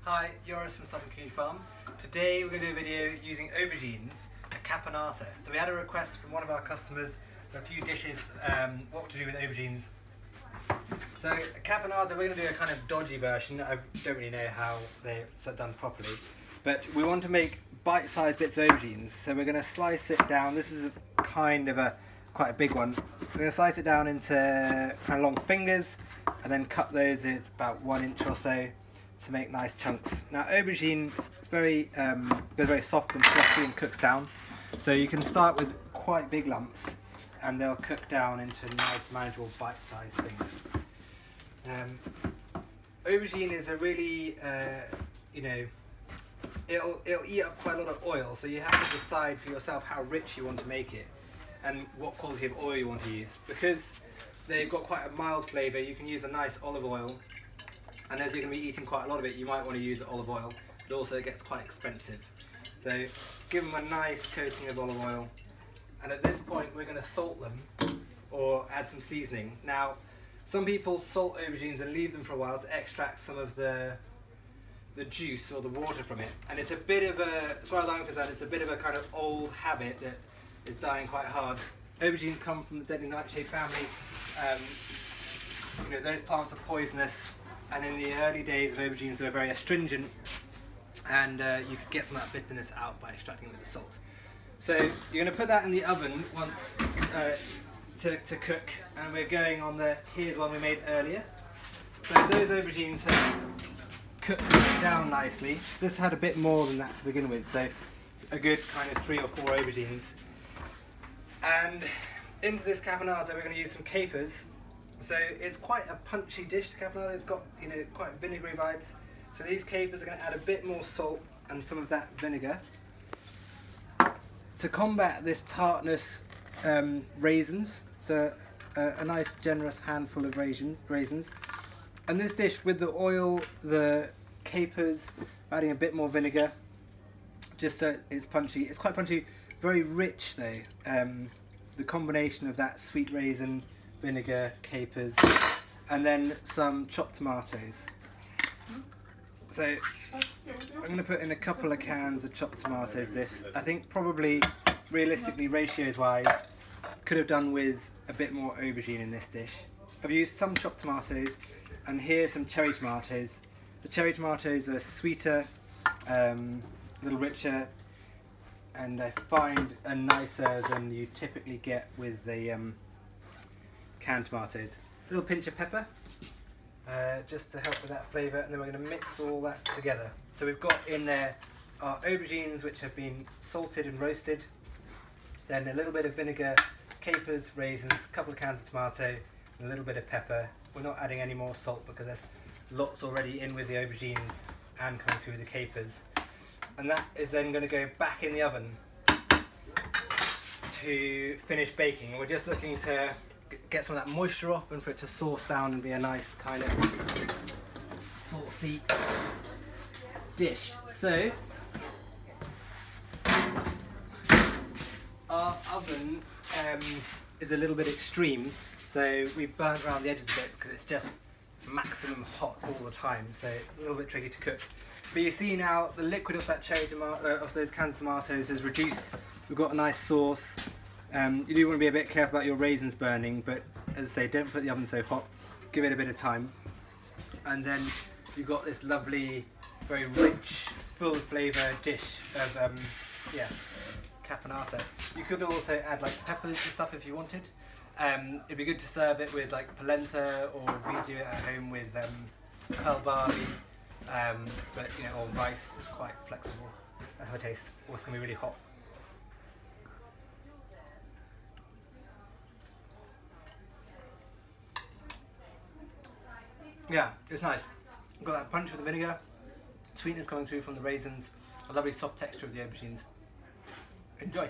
Hi, Joris from Sutton Community Farm. Today we're going to do a video using aubergines, a caponata. So we had a request from one of our customers for a few dishes, what to do with aubergines. So a caponata, we're going to do a kind of dodgy version. I don't really know how they're done properly. But we want to make bite-sized bits of aubergines. So we're going to slice it down. This is quite a big one. We're going to slice it down into kind of long fingers and then cut those at about 1 inch or so to make nice chunks. Now aubergine is goes very soft and fluffy and cooks down. So you can start with quite big lumps and they'll cook down into nice manageable bite-sized things. Aubergine is a really, it'll eat up quite a lot of oil, so you have to decide for yourself how rich you want to make it and what quality of oil you want to use. Because they've got quite a mild flavour, you can use a nice olive oil, and as you're going to be eating quite a lot of it, you might want to use olive oil, but also it gets quite expensive. So give them a nice coating of olive oil, and at this point we're going to salt them or add some seasoning. Now some people salt aubergines and leave them for a while to extract some of the juice or the water from it, and it's a bit of a, as far as I'm concerned, it's a bit of a kind of old habit that is dying quite hard. Aubergines come from the deadly nightshade family. Those plants are poisonous, and in the early days of aubergines they were very astringent, and you could get some of that bitterness out by extracting it with the salt. So you're going to put that in the oven once to cook, and we're going on here's one we made earlier. So those aubergines have cooked down nicely. This had a bit more than that to begin with, so a good kind of 3 or 4 aubergines. And into this caponata we're going to use some capers. So it's quite a punchy dish, the caponata. It's got quite vinegary vibes. So these capers are going to add a bit more salt and some of that vinegar. To combat this tartness, raisins. So a nice generous handful of raisins. And this dish with the oil, the capers, adding a bit more vinegar, just so it's punchy. It's quite punchy, very rich though. The combination of that sweet raisin, vinegar, capers, and then some chopped tomatoes. So I'm going to put in a couple of cans of chopped tomatoes. I think probably, realistically, ratios wise, could have done with a bit more aubergine in this dish. I've used some chopped tomatoes, and here's some cherry tomatoes. The cherry tomatoes are sweeter, a little richer, and I find are nicer than you typically get with the canned tomatoes. A little pinch of pepper, just to help with that flavour, and then we're going to mix all that together. So we've got in there our aubergines, which have been salted and roasted, then a little bit of vinegar, capers, raisins, a couple of cans of tomato, and a little bit of pepper. We're not adding any more salt because there's lots already in with the aubergines and coming through the capers. And that is then going to go back in the oven to finish baking. We're just looking to get some of that moisture off and for it to sauce down and be a nice kind of saucy dish. So our oven is a little bit extreme, so we've burnt around the edges a bit because it's just maximum hot all the time, so a little bit tricky to cook. But you see now the liquid of that of those cans of tomatoes is reduced. We've got a nice sauce. You do want to be a bit careful about your raisins burning, but as I say, don't put the oven so hot. Give it a bit of time, and then you've got this lovely, very rich, full flavour dish of caponata. You could also add like peppers and stuff if you wanted. It'd be good to serve it with like polenta, or we do it at home with pearl barley, but or rice. It's quite flexible. That's how it tastes. Oh, it's going to be really hot. Yeah, it's nice. Got that punch with the vinegar, sweetness coming through from the raisins, a lovely soft texture of the aubergines. Enjoy!